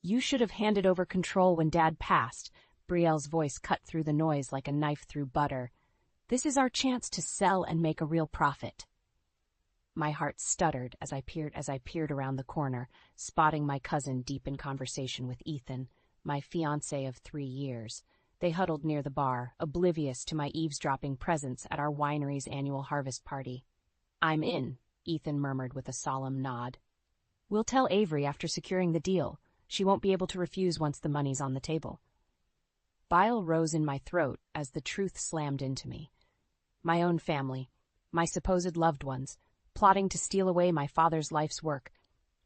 You should have handed over control when Dad passed. Brielle's voice cut through the noise like a knife through butter. This is our chance to sell and make a real profit. My heart stuttered as I peered around the corner, spotting my cousin deep in conversation with Ethan, my fiancé of 3 years. They huddled near the bar, oblivious to my eavesdropping presence at our winery's annual harvest party. I'm in, Ethan murmured with a solemn nod. We'll tell Avery after securing the deal. She won't be able to refuse once the money's on the table. Bile rose in my throat as the truth slammed into me. My own family, my supposed loved ones, plotting to steal away my father's life's work,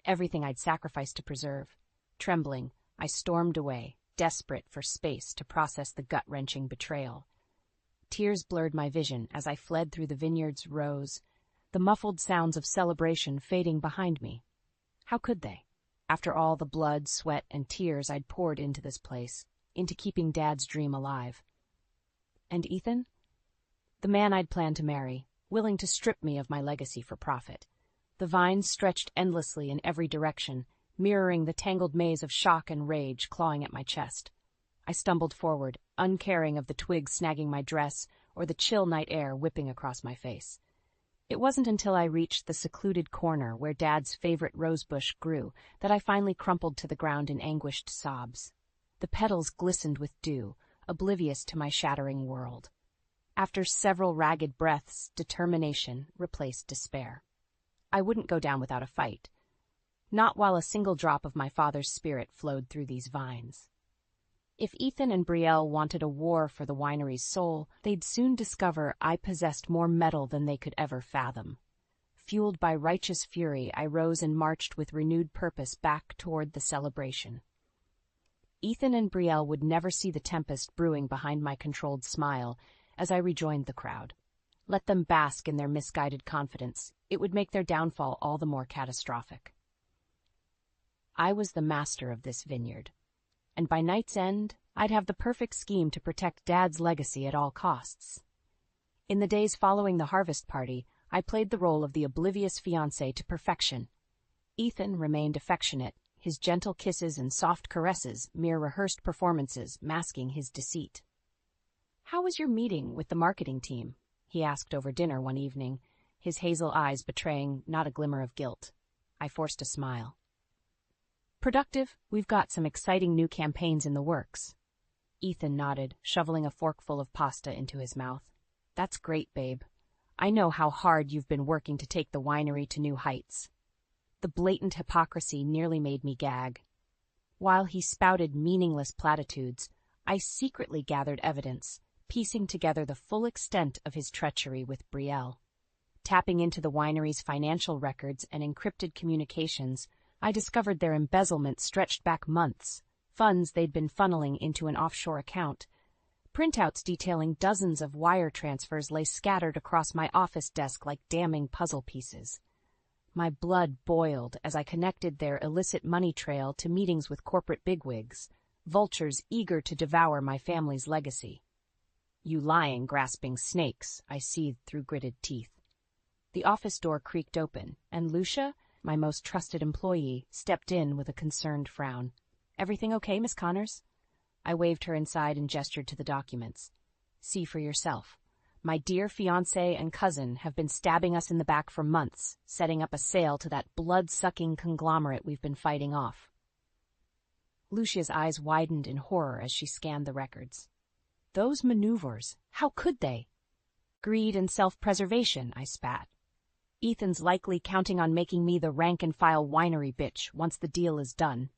everything I'd sacrificed to preserve. Trembling, I stormed away, desperate for space to process the gut-wrenching betrayal. Tears blurred my vision as I fled through the vineyard's rows, the muffled sounds of celebration fading behind me. How could they? After all the blood, sweat, and tears I'd poured into this place, into keeping Dad's dream alive. And Ethan? The man I'd planned to marry, willing to strip me of my legacy for profit. The vines stretched endlessly in every direction, mirroring the tangled maze of shock and rage clawing at my chest. I stumbled forward, uncaring of the twigs snagging my dress or the chill night air whipping across my face. It wasn't until I reached the secluded corner where Dad's favorite rosebush grew that I finally crumpled to the ground in anguished sobs. The petals glistened with dew, oblivious to my shattering world. After several ragged breaths, determination replaced despair. I wouldn't go down without a fight. Not while a single drop of my father's spirit flowed through these vines. If Ethan and Brielle wanted a war for the winery's soul, they'd soon discover I possessed more metal than they could ever fathom. Fueled by righteous fury, I rose and marched with renewed purpose back toward the celebration. Ethan and Brielle would never see the tempest brewing behind my controlled smile as I rejoined the crowd. Let them bask in their misguided confidence. It would make their downfall all the more catastrophic. I was the master of this vineyard, and by night's end, I'd have the perfect scheme to protect Dad's legacy at all costs. In the days following the harvest party, I played the role of the oblivious fiancé to perfection. Ethan remained affectionate, his gentle kisses and soft caresses mere rehearsed performances masking his deceit. "How was your meeting with the marketing team?" he asked over dinner one evening, his hazel eyes betraying not a glimmer of guilt. I forced a smile. "Productive. We've got some exciting new campaigns in the works." Ethan nodded, shoveling a forkful of pasta into his mouth. "That's great, babe. I know how hard you've been working to take the winery to new heights." The blatant hypocrisy nearly made me gag. While he spouted meaningless platitudes, I secretly gathered evidence, piecing together the full extent of his treachery with Brielle. Tapping into the winery's financial records and encrypted communications, I discovered their embezzlement stretched back months, funds they'd been funneling into an offshore account. Printouts detailing dozens of wire transfers lay scattered across my office desk like damning puzzle pieces. My blood boiled as I connected their illicit money trail to meetings with corporate bigwigs, vultures eager to devour my family's legacy. "You lying, grasping snakes," I seethed through gritted teeth. The office door creaked open, and Lucia, my most trusted employee, stepped in with a concerned frown. "Everything okay, Miss Connors?" I waved her inside and gestured to the documents. "See for yourself. My dear fiancé and cousin have been stabbing us in the back for months, setting up a sale to that blood-sucking conglomerate we've been fighting off." Lucia's eyes widened in horror as she scanned the records. "Those maneuvers, how could they?" "Greed and self-preservation," I spat. "Ethan's likely counting on making me the rank-and-file winery bitch once the deal is done."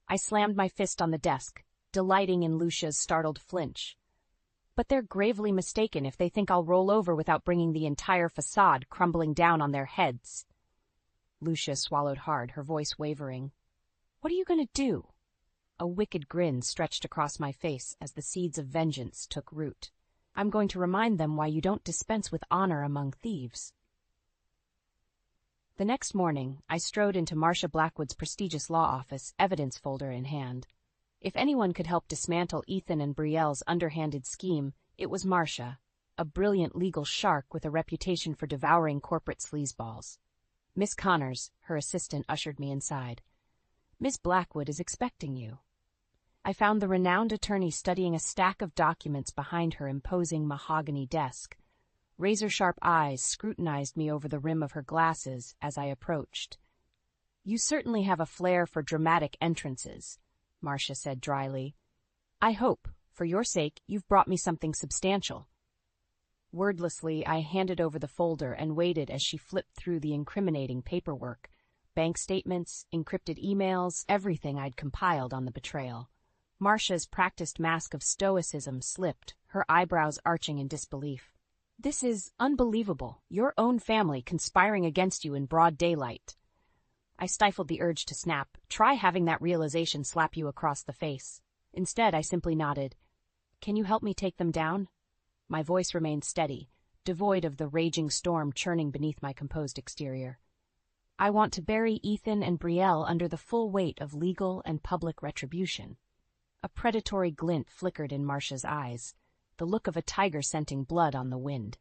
I slammed my fist on the desk, delighting in Lucia's startled flinch. "But they're gravely mistaken if they think I'll roll over without bringing the entire facade crumbling down on their heads." Lucia swallowed hard, her voice wavering. "What are you going to do?" A wicked grin stretched across my face as the seeds of vengeance took root. "I'm going to remind them why you don't dispense with honor among thieves." The next morning, I strode into Marcia Blackwood's prestigious law office, evidence folder in hand. If anyone could help dismantle Ethan and Brielle's underhanded scheme, it was Marcia, a brilliant legal shark with a reputation for devouring corporate sleazeballs. Miss Connors, her assistant, ushered me inside. Miss Blackwood is expecting you. I found the renowned attorney studying a stack of documents behind her imposing mahogany desk. Razor-sharp eyes scrutinized me over the rim of her glasses as I approached. "You certainly have a flair for dramatic entrances," Marcia said dryly. "I hope, for your sake, you've brought me something substantial." Wordlessly, I handed over the folder and waited as she flipped through the incriminating paperwork. Bank statements, encrypted emails, everything I'd compiled on the betrayal. Marcia's practiced mask of stoicism slipped, her eyebrows arching in disbelief. "This is unbelievable. Your own family conspiring against you in broad daylight." I stifled the urge to snap. Try having that realization slap you across the face. Instead, I simply nodded. "Can you help me take them down?" My voice remained steady, devoid of the raging storm churning beneath my composed exterior. "I want to bury Ethan and Brielle under the full weight of legal and public retribution." A predatory glint flickered in Marcia's eyes, the look of a tiger scenting blood on the wind.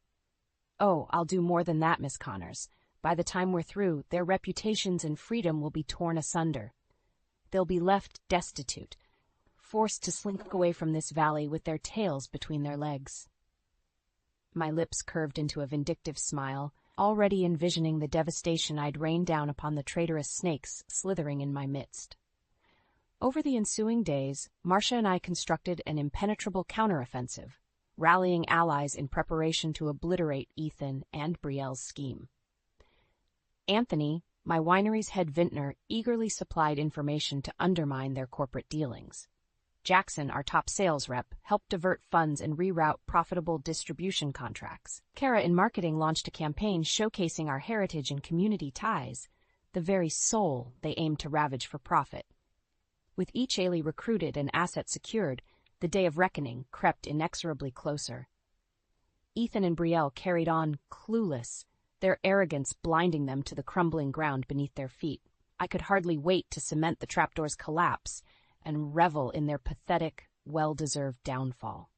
"Oh, I'll do more than that, Miss Connors. By the time we're through, their reputations and freedom will be torn asunder. They'll be left destitute, forced to slink away from this valley with their tails between their legs." My lips curved into a vindictive smile, already envisioning the devastation I'd rain down upon the traitorous snakes slithering in my midst. Over the ensuing days, Marcia and I constructed an impenetrable counteroffensive, rallying allies in preparation to obliterate Ethan and Brielle's scheme. Anthony, my winery's head vintner, eagerly supplied information to undermine their corporate dealings. Jackson, our top sales rep, helped divert funds and reroute profitable distribution contracts. Kara in marketing launched a campaign showcasing our heritage and community ties, the very soul they aimed to ravage for profit. With each ally recruited and asset secured, the day of reckoning crept inexorably closer. Ethan and Brielle carried on clueless, their arrogance blinding them to the crumbling ground beneath their feet. I could hardly wait to cement the trapdoor's collapse and revel in their pathetic, well-deserved downfall.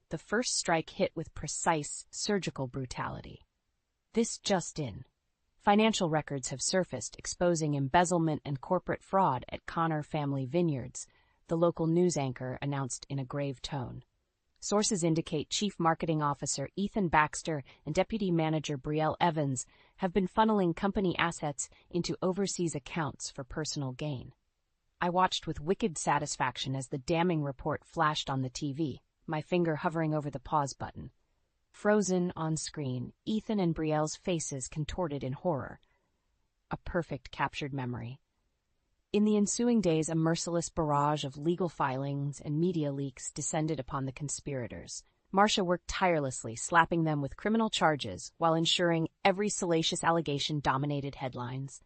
The first strike hit with precise, surgical brutality. This just in. Financial records have surfaced exposing embezzlement and corporate fraud at Connor Family Vineyards, the local news anchor announced in a grave tone. Sources indicate Chief Marketing Officer Ethan Baxter and Deputy Manager Brielle Evans have been funneling company assets into overseas accounts for personal gain. I watched with wicked satisfaction as the damning report flashed on the TV, my finger hovering over the pause button. Frozen on screen, Ethan and Brielle's faces contorted in horror. A perfect captured memory. In the ensuing days, a merciless barrage of legal filings and media leaks descended upon the conspirators. Marcia worked tirelessly, slapping them with criminal charges while ensuring every salacious allegation dominated headlines.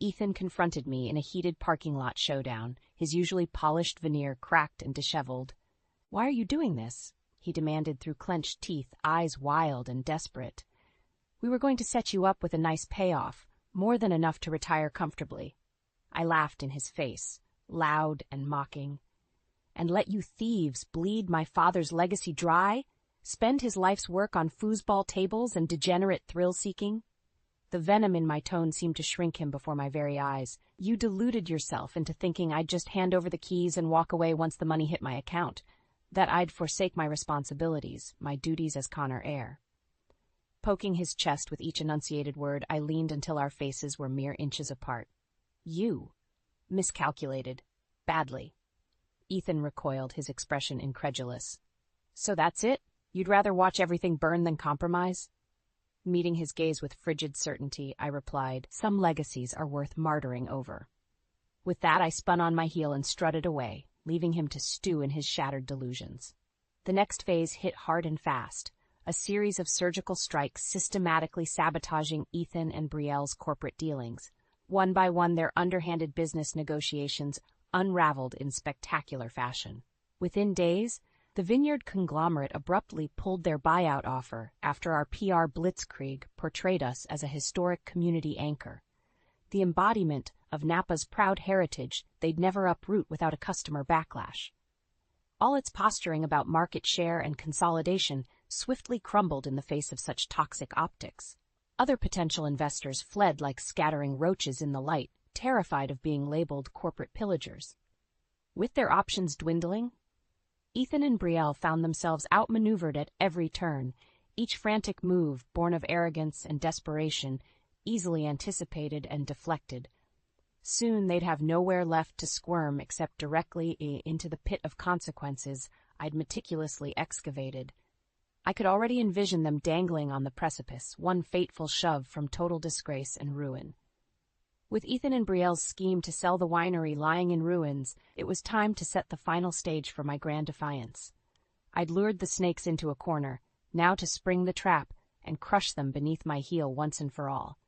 Ethan confronted me in a heated parking lot showdown, his usually polished veneer cracked and disheveled. "Why are you doing this?" he demanded through clenched teeth, eyes wild and desperate. "We were going to set you up with a nice payoff, more than enough to retire comfortably." I laughed in his face, loud and mocking. "And let you thieves bleed my father's legacy dry? Spend his life's work on foosball tables and degenerate thrill-seeking?" The venom in my tone seemed to shrink him before my very eyes. "You deluded yourself into thinking I'd just hand over the keys and walk away once the money hit my account, that I'd forsake my responsibilities, my duties as Connor heir." Poking his chest with each enunciated word, I leaned until our faces were mere inches apart. "You miscalculated. Badly." Ethan recoiled, his expression incredulous. "So that's it? You'd rather watch everything burn than compromise?" Meeting his gaze with frigid certainty, I replied, "Some legacies are worth martyring over." With that, I spun on my heel and strutted away, leaving him to stew in his shattered delusions. The next phase hit hard and fast, a series of surgical strikes systematically sabotaging Ethan and Brielle's corporate dealings. One by one, their underhanded business negotiations unraveled in spectacular fashion. Within days, the Vineyard conglomerate abruptly pulled their buyout offer after our PR blitzkrieg portrayed us as a historic community anchor, the embodiment of Napa's proud heritage they'd never uproot without a customer backlash. All its posturing about market share and consolidation swiftly crumbled in the face of such toxic optics. Other potential investors fled like scattering roaches in the light, terrified of being labeled corporate pillagers. With their options dwindling, Ethan and Brielle found themselves outmaneuvered at every turn, each frantic move, born of arrogance and desperation, easily anticipated and deflected. Soon they'd have nowhere left to squirm except directly into the pit of consequences I'd meticulously excavated. I could already envision them dangling on the precipice, one fateful shove from total disgrace and ruin. With Ethan and Brielle's scheme to sell the winery lying in ruins, it was time to set the final stage for my grand defiance. I'd lured the snakes into a corner, now to spring the trap and crush them beneath my heel once and for all.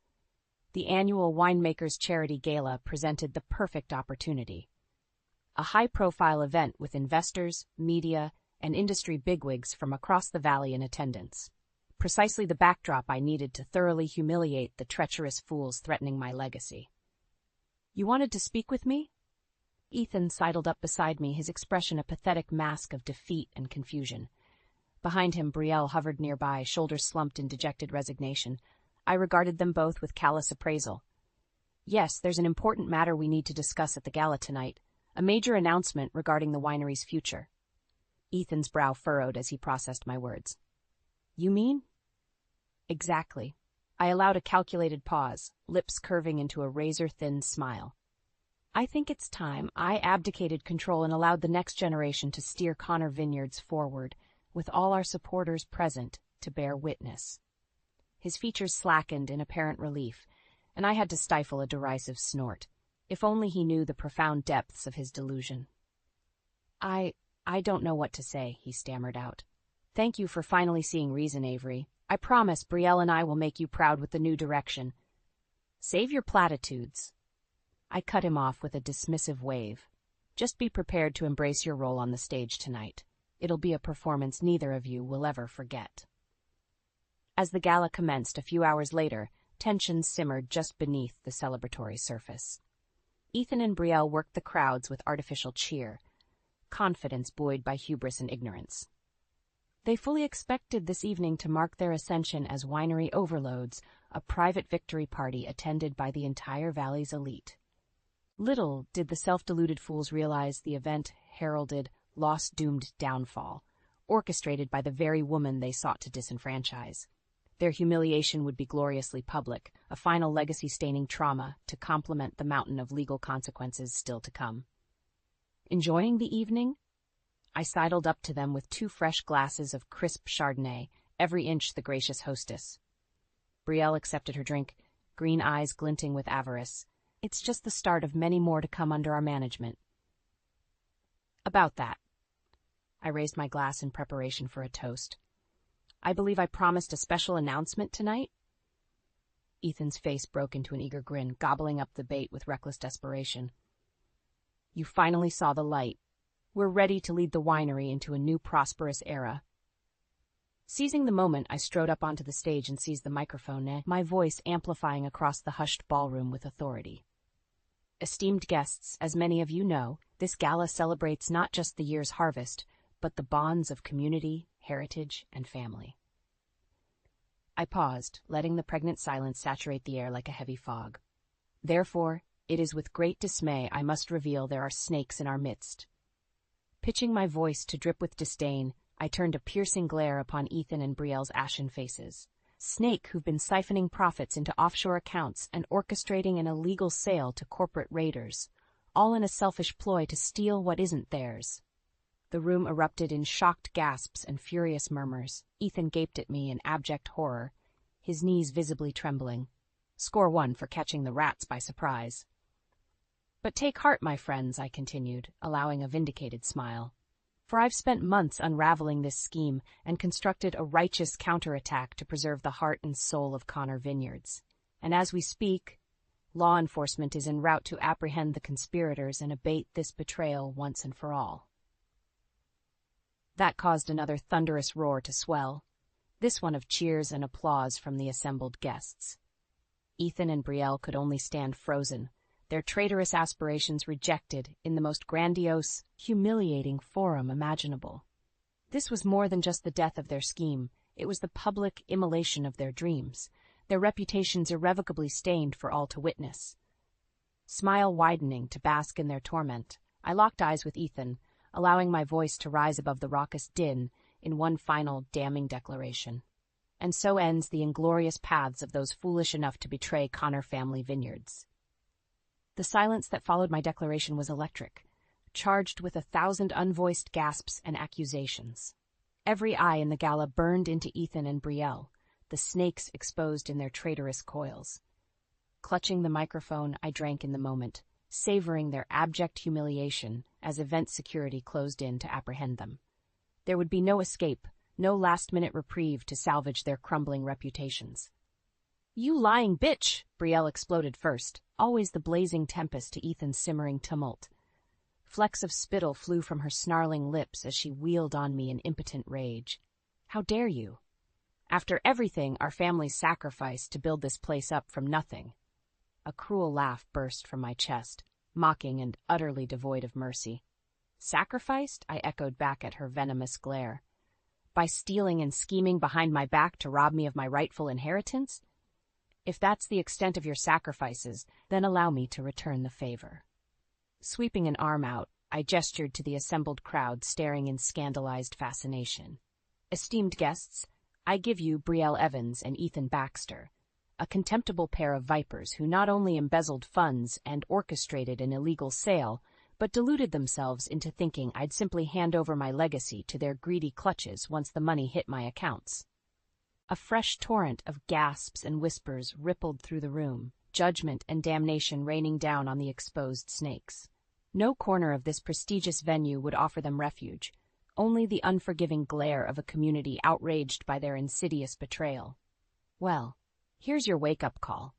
The annual Winemakers Charity Gala presented the perfect opportunity. A high-profile event with investors, media, and industry bigwigs from across the valley in attendance. Precisely the backdrop I needed to thoroughly humiliate the treacherous fools threatening my legacy. "You wanted to speak with me?" Ethan sidled up beside me, his expression a pathetic mask of defeat and confusion. Behind him, Brielle hovered nearby, shoulders slumped in dejected resignation. I regarded them both with callous appraisal. "Yes, there's an important matter we need to discuss at the gala tonight. A major announcement regarding the winery's future." Ethan's brow furrowed as he processed my words. "You mean?" "Exactly." I allowed a calculated pause, lips curving into a razor-thin smile. "I think it's time I abdicated control and allowed the next generation to steer Connor Vineyards forward, with all our supporters present to bear witness." His features slackened in apparent relief, and I had to stifle a derisive snort. If only he knew the profound depths of his delusion. I don't know what to say," he stammered out. "Thank you for finally seeing reason, Avery. I promise Brielle and I will make you proud with the new direction." "Save your platitudes." I cut him off with a dismissive wave. "Just be prepared to embrace your role on the stage tonight. It'll be a performance neither of you will ever forget." As the gala commenced a few hours later, tensions simmered just beneath the celebratory surface. Ethan and Brielle worked the crowds with artificial cheer, confidence buoyed by hubris and ignorance. They fully expected this evening to mark their ascension as winery overloads, a private victory party attended by the entire valley's elite. Little did the self-deluded fools realize the event heralded lost-doomed downfall, orchestrated by the very woman they sought to disenfranchise. Their humiliation would be gloriously public, a final legacy-staining trauma to complement the mountain of legal consequences still to come. Enjoying the evening? I sidled up to them with 2 fresh glasses of crisp Chardonnay, every inch the gracious hostess. Brielle accepted her drink, green eyes glinting with avarice. "It's just the start of many more to come under our management." "About that." I raised my glass in preparation for a toast. "I believe I promised a special announcement tonight?" Ethan's face broke into an eager grin, gobbling up the bait with reckless desperation. "You finally saw the light. We're ready to lead the winery into a new prosperous era." Seizing the moment, I strode up onto the stage and seized the microphone, my voice amplifying across the hushed ballroom with authority. "Esteemed guests, as many of you know, this gala celebrates not just the year's harvest, but the bonds of community, heritage, and family." I paused, letting the pregnant silence saturate the air like a heavy fog. "Therefore, it is with great dismay I must reveal there are snakes in our midst." Pitching my voice to drip with disdain, I turned a piercing glare upon Ethan and Brielle's ashen faces. Snake who've been siphoning profits into offshore accounts and orchestrating an illegal sale to corporate raiders, all in a selfish ploy to steal what isn't theirs. The room erupted in shocked gasps and furious murmurs. Ethan gaped at me in abject horror, his knees visibly trembling. Score 1 for catching the rats by surprise. "But take heart, my friends," I continued, allowing a vindicated smile. "For I've spent months unraveling this scheme and constructed a righteous counterattack to preserve the heart and soul of Connor Vineyards. And as we speak, law enforcement is en route to apprehend the conspirators and abate this betrayal once and for all." That caused another thunderous roar to swell, this one of cheers and applause from the assembled guests. Ethan and Brielle could only stand frozen, their traitorous aspirations rejected in the most grandiose, humiliating forum imaginable. This was more than just the death of their scheme, it was the public immolation of their dreams, their reputations irrevocably stained for all to witness. smile widening to bask in their torment. I locked eyes with Ethan, allowing my voice to rise above the raucous din in one final damning declaration. And so ends the inglorious paths of those foolish enough to betray Connor family vineyards. The silence that followed my declaration was electric, charged with 1,000 unvoiced gasps and accusations. Every eye in the gala burned into Ethan and Brielle, the snakes exposed in their traitorous coils. Clutching the microphone, I drank in the moment, savoring their abject humiliation as event security closed in to apprehend them. There would be no escape, no last-minute reprieve to salvage their crumbling reputations. "You lying bitch!" Brielle exploded first, always the blazing tempest to Ethan's simmering tumult. Flecks of spittle flew from her snarling lips as she wheeled on me in impotent rage. "How dare you? After everything our family sacrificed to build this place up from nothing." A cruel laugh burst from my chest, mocking and utterly devoid of mercy. "Sacrificed?" I echoed back at her venomous glare. "By stealing and scheming behind my back to rob me of my rightful inheritance? If that's the extent of your sacrifices, then allow me to return the favor." Sweeping an arm out, I gestured to the assembled crowd staring in scandalized fascination. "Esteemed guests, I give you Brielle Evans and Ethan Baxter, a contemptible pair of vipers who not only embezzled funds and orchestrated an illegal sale, but deluded themselves into thinking I'd simply hand over my legacy to their greedy clutches once the money hit my accounts." A fresh torrent of gasps and whispers rippled through the room, judgment and damnation raining down on the exposed snakes. No corner of this prestigious venue would offer them refuge, only the unforgiving glare of a community outraged by their insidious betrayal. "Well, here's your wake-up call."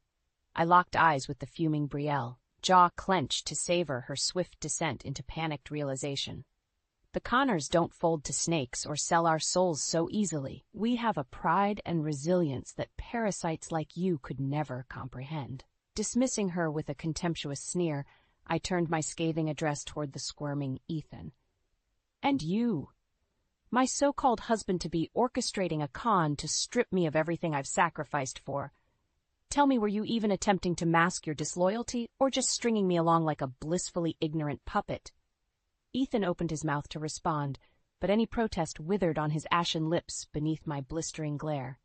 I locked eyes with the fuming Brielle, jaw clenched to savor her swift descent into panicked realization. "The Connors don't fold to snakes or sell our souls so easily. We have a pride and resilience that parasites like you could never comprehend." Dismissing her with a contemptuous sneer, I turned my scathing address toward the squirming Ethan. "And you, my so-called husband-to-be orchestrating a con to strip me of everything I've sacrificed for. Tell me, were you even attempting to mask your disloyalty, or just stringing me along like a blissfully ignorant puppet?" Ethan opened his mouth to respond, but any protest withered on his ashen lips beneath my blistering glare.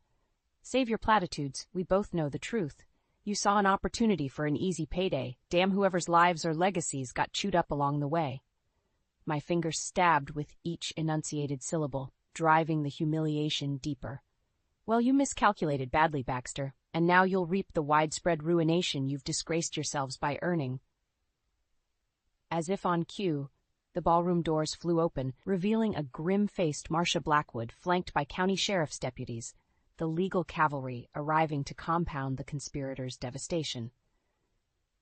"Save your platitudes, we both know the truth. You saw an opportunity for an easy payday. Damn whoever's lives or legacies got chewed up along the way." My fingers stabbed with each enunciated syllable, driving the humiliation deeper. "Well, you miscalculated badly, Baxter, and now you'll reap the widespread ruination you've disgraced yourselves by earning." As if on cue, the ballroom doors flew open, revealing a grim-faced Marcia Blackwood flanked by county sheriff's deputies, the legal cavalry arriving to compound the conspirators' devastation.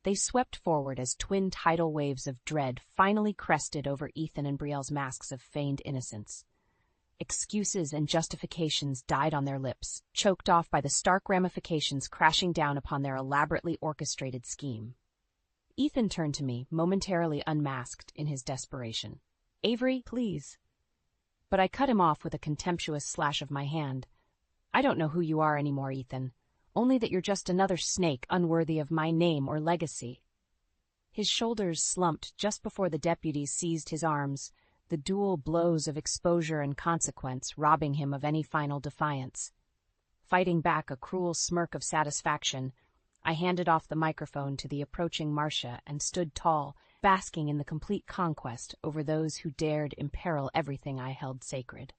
They swept forward as twin tidal waves of dread finally crested over Ethan and Brielle's masks of feigned innocence. Excuses and justifications died on their lips, choked off by the stark ramifications crashing down upon their elaborately orchestrated scheme. Ethan turned to me, momentarily unmasked in his desperation. "Avery, please." But I cut him off with a contemptuous slash of my hand. "I don't know who you are anymore, Ethan. Only that you're just another snake unworthy of my name or legacy." His shoulders slumped just before the deputies seized his arms, the dual blows of exposure and consequence robbing him of any final defiance. Fighting back a cruel smirk of satisfaction, I handed off the microphone to the approaching Marcia and stood tall, basking in the complete conquest over those who dared imperil everything I held sacred.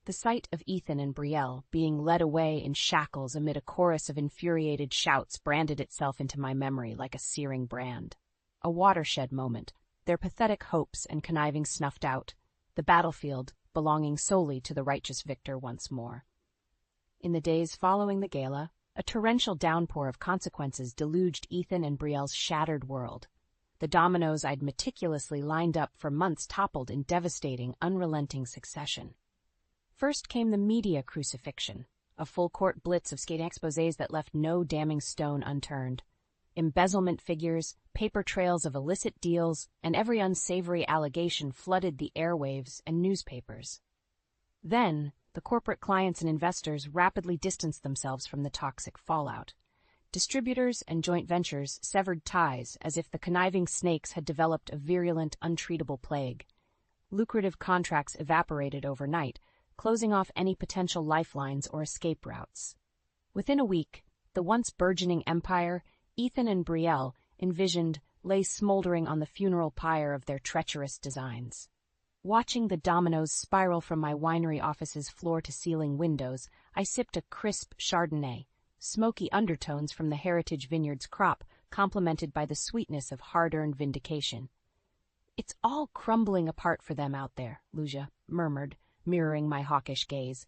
The sight of Ethan and Brielle being led away in shackles amid a chorus of infuriated shouts branded itself into my memory like a searing brand. A watershed moment, their pathetic hopes and conniving snuffed out, the battlefield belonging solely to the righteous victor once more. In the days following the gala, a torrential downpour of consequences deluged Ethan and Brielle's shattered world. The dominoes I'd meticulously lined up for months toppled in devastating, unrelenting succession. First came the media crucifixion, a full-court blitz of skating exposés that left no damning stone unturned. Embezzlement figures, paper trails of illicit deals, and every unsavory allegation flooded the airwaves and newspapers. Then, the corporate clients and investors rapidly distanced themselves from the toxic fallout. Distributors and joint ventures severed ties as if the conniving snakes had developed a virulent, untreatable plague. Lucrative contracts evaporated overnight, closing off any potential lifelines or escape routes. Within a week, the once burgeoning empire, Ethan and Brielle envisioned, lay smoldering on the funeral pyre of their treacherous designs. Watching the dominoes spiral from my winery office's floor-to-ceiling windows, I sipped a crisp Chardonnay, smoky undertones from the Heritage Vineyards crop, complemented by the sweetness of hard-earned vindication. "It's all crumbling apart for them out there," Lucia murmured, mirroring my hawkish gaze.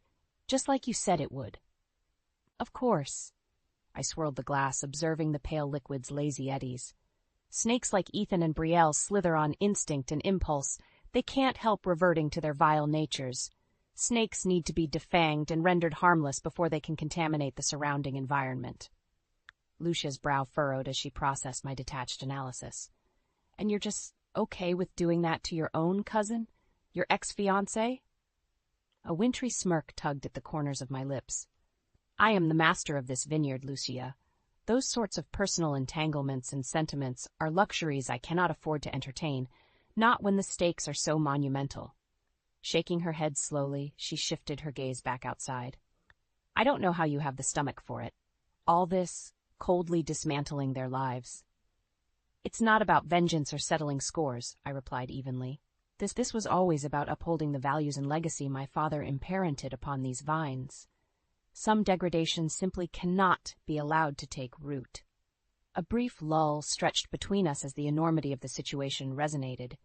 "Just like you said it would." "Of course." I swirled the glass, observing the pale liquid's lazy eddies. "Snakes like Ethan and Brielle slither on instinct and impulse. They can't help reverting to their vile natures. Snakes need to be defanged and rendered harmless before they can contaminate the surrounding environment." Lucia's brow furrowed as she processed my detached analysis. "And you're just okay with doing that to your own cousin? Your ex-fiancé?" A wintry smirk tugged at the corners of my lips. "I am the master of this vineyard, Lucia. Those sorts of personal entanglements and sentiments are luxuries I cannot afford to entertain, not when the stakes are so monumental." Shaking her head slowly, she shifted her gaze back outside. "I don't know how you have the stomach for it. All this, coldly dismantling their lives." "It's not about vengeance or settling scores," I replied evenly. This was always about upholding the values and legacy my father imparented upon these vines. Some degradation simply cannot be allowed to take root. A brief lull stretched between us as the enormity of the situation resonated.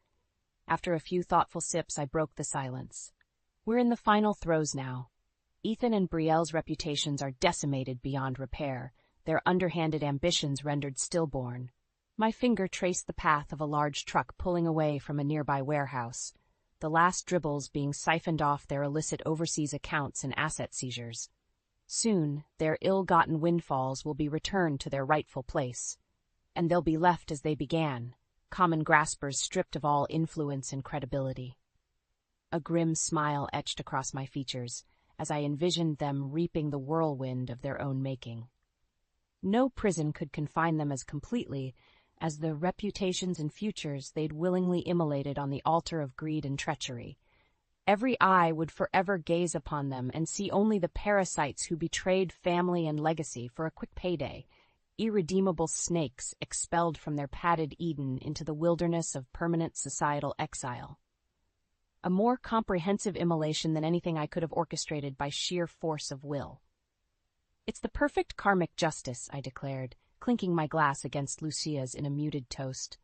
After a few thoughtful sips, I broke the silence. "We're in the final throes now. Ethan and Brielle's reputations are decimated beyond repair, their underhanded ambitions rendered stillborn." My finger traced the path of a large truck pulling away from a nearby warehouse, the last dribbles being siphoned off their illicit overseas accounts and asset seizures. Soon, their ill-gotten windfalls will be returned to their rightful place, and they'll be left as they began, common graspers stripped of all influence and credibility. A grim smile etched across my features as I envisioned them reaping the whirlwind of their own making. No prison could confine them as completely as the reputations and futures they'd willingly immolated on the altar of greed and treachery. Every eye would forever gaze upon them and see only the parasites who betrayed family and legacy for a quick payday, irredeemable snakes expelled from their padded Eden into the wilderness of permanent societal exile. A more comprehensive immolation than anything I could have orchestrated by sheer force of will. "It's the perfect karmic justice," I declared, clinking my glass against Lucia's in a muted toast.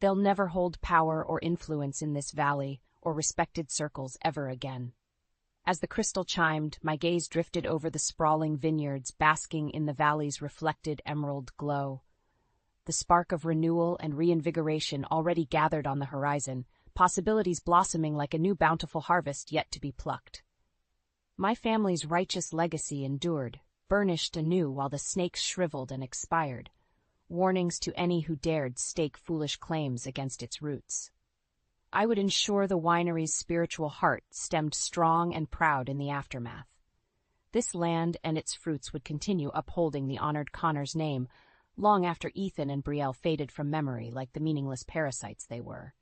"They'll never hold power or influence in this valley or respected circles ever again." As the crystal chimed, my gaze drifted over the sprawling vineyards basking in the valley's reflected emerald glow. The spark of renewal and reinvigoration already gathered on the horizon, possibilities blossoming like a new bountiful harvest yet to be plucked. My family's righteous legacy endured, burnished anew while the snakes shriveled and expired, warnings to any who dared stake foolish claims against its roots. I would ensure the winery's spiritual heart stemmed strong and proud in the aftermath. This land and its fruits would continue upholding the honored Connor's name long after Ethan and Brielle faded from memory like the meaningless parasites they were.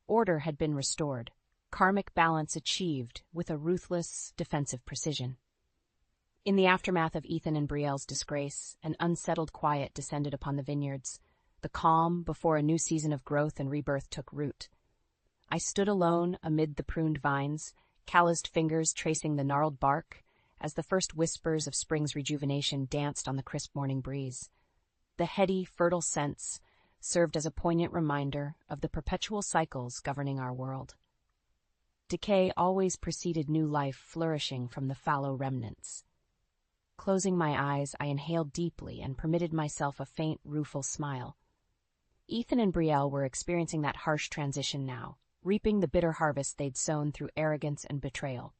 Order had been restored, karmic balance achieved with a ruthless, defensive precision. In the aftermath of Ethan and Brielle's disgrace, an unsettled quiet descended upon the vineyards, the calm before a new season of growth and rebirth took root. I stood alone amid the pruned vines, calloused fingers tracing the gnarled bark, as the first whispers of spring's rejuvenation danced on the crisp morning breeze. The heady, fertile scents served as a poignant reminder of the perpetual cycles governing our world. Decay always preceded new life flourishing from the fallow remnants. Closing my eyes, I inhaled deeply and permitted myself a faint, rueful smile. Ethan and Brielle were experiencing that harsh transition now, reaping the bitter harvest they'd sown through arrogance and betrayal.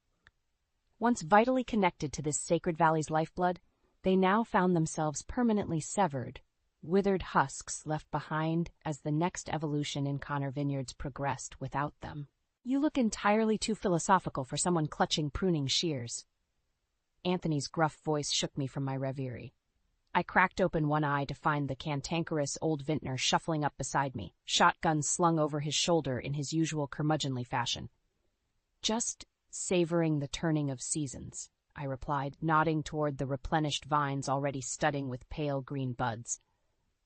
Once vitally connected to this sacred valley's lifeblood, they now found themselves permanently severed, withered husks left behind as the next evolution in Connor Vineyards progressed without them. "You look entirely too philosophical for someone clutching pruning shears." Anthony's gruff voice shook me from my reverie. I cracked open one eye to find the cantankerous old vintner shuffling up beside me, shotgun slung over his shoulder in his usual curmudgeonly fashion. "Just savoring the turning of seasons," I replied, nodding toward the replenished vines already studding with pale green buds,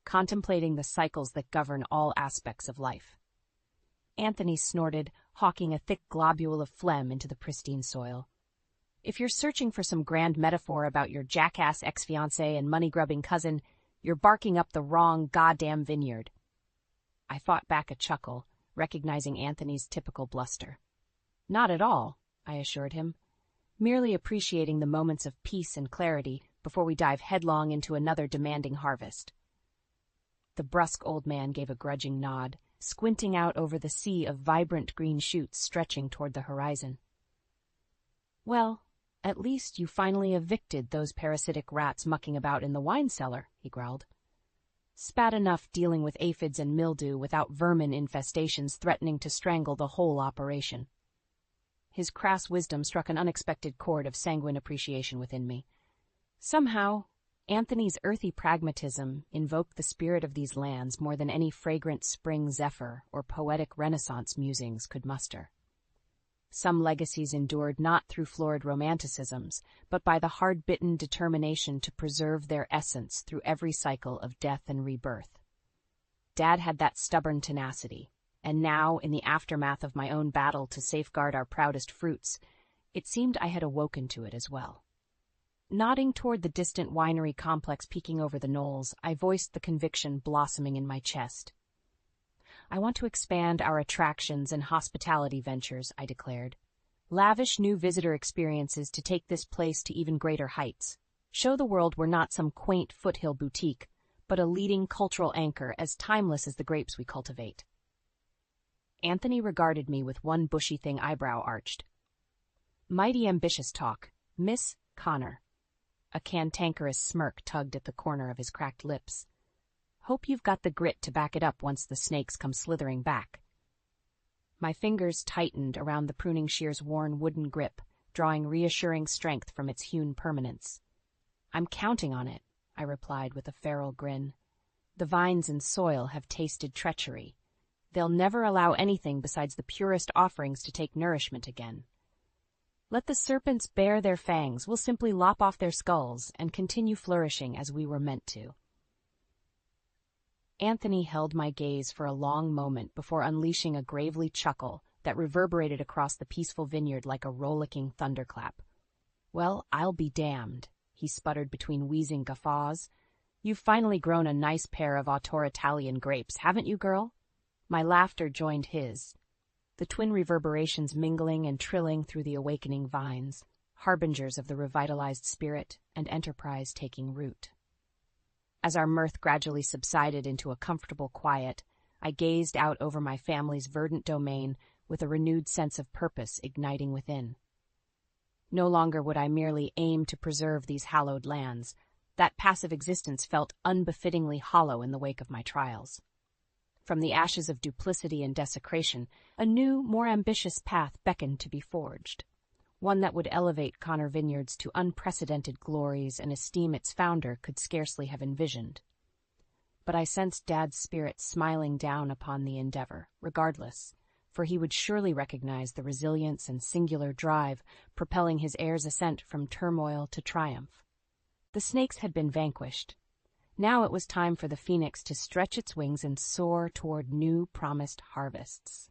contemplating the cycles that govern all aspects of life. Anthony snorted, hawking a thick globule of phlegm into the pristine soil. "If you're searching for some grand metaphor about your jackass ex-fiancé and money-grubbing cousin, you're barking up the wrong goddamn vineyard." I fought back a chuckle, recognizing Anthony's typical bluster. "Not at all," I assured him, merely appreciating the moments of peace and clarity before we dive headlong into another demanding harvest. The brusque old man gave a grudging nod, squinting out over the sea of vibrant green shoots stretching toward the horizon. "Well, at least you finally evicted those parasitic rats mucking about in the wine cellar," he growled. "Spat enough dealing with aphids and mildew without vermin infestations threatening to strangle the whole operation." His crass wisdom struck an unexpected chord of sanguine appreciation within me. Somehow, Anthony's earthy pragmatism invoked the spirit of these lands more than any fragrant spring zephyr or poetic Renaissance musings could muster. Some legacies endured not through florid romanticisms, but by the hard-bitten determination to preserve their essence through every cycle of death and rebirth. Dad had that stubborn tenacity, and now, in the aftermath of my own battle to safeguard our proudest fruits, it seemed I had awoken to it as well. Nodding toward the distant winery complex peeking over the knolls, I voiced the conviction blossoming in my chest. "I want to expand our attractions and hospitality ventures," I declared. "Lavish new visitor experiences to take this place to even greater heights. Show the world we're not some quaint foothill boutique, but a leading cultural anchor as timeless as the grapes we cultivate." Anthony regarded me with one bushy-thing eyebrow arched. "Mighty ambitious talk, Miss Connor." A cantankerous smirk tugged at the corner of his cracked lips. "Hope you've got the grit to back it up once the snakes come slithering back." My fingers tightened around the pruning shear's worn wooden grip, drawing reassuring strength from its hewn permanence. "I'm counting on it," I replied with a feral grin. "The vines and soil have tasted treachery. They'll never allow anything besides the purest offerings to take nourishment again. Let the serpents bare their fangs, we'll simply lop off their skulls and continue flourishing as we were meant to." Anthony held my gaze for a long moment before unleashing a gravely chuckle that reverberated across the peaceful vineyard like a rollicking thunderclap. "Well, I'll be damned," he sputtered between wheezing guffaws. "You've finally grown a nice pair of auteur Italian grapes, haven't you, girl?" My laughter joined his, the twin reverberations mingling and trilling through the awakening vines, harbingers of the revitalized spirit and enterprise taking root. As our mirth gradually subsided into a comfortable quiet, I gazed out over my family's verdant domain with a renewed sense of purpose igniting within. No longer would I merely aim to preserve these hallowed lands. That passive existence felt unbefittingly hollow in the wake of my trials. From the ashes of duplicity and desecration, a new, more ambitious path beckoned to be forged, one that would elevate Connor Vineyards to unprecedented glories and esteem its founder could scarcely have envisioned. But I sensed Dad's spirit smiling down upon the endeavor, regardless, for he would surely recognize the resilience and singular drive propelling his heir's ascent from turmoil to triumph. The snakes had been vanquished. Now it was time for the phoenix to stretch its wings and soar toward new promised harvests.